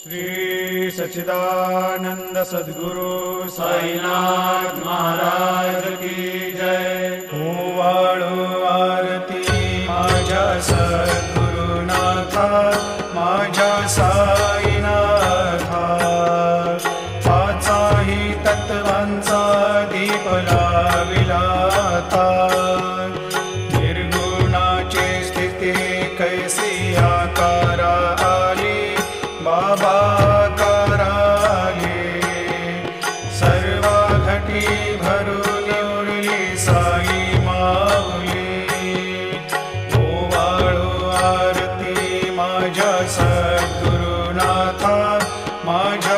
श्री सच्चिदानंद सद्गुरु साईनाथ महाराज की जय। ओवाळो आरती माझ्या सद्गुरुनाथा, माझ्या साईनाथा, पाचाही तत्वांचा दीप लाविला आता। निर्गुणाची स्थिती कैसी आकारा आली, बाबा आकाराले सर्व घटी भरून उरली साई माऊली। ओवाळो आरती माझ्या सद्गुरुनाथा, माझ्या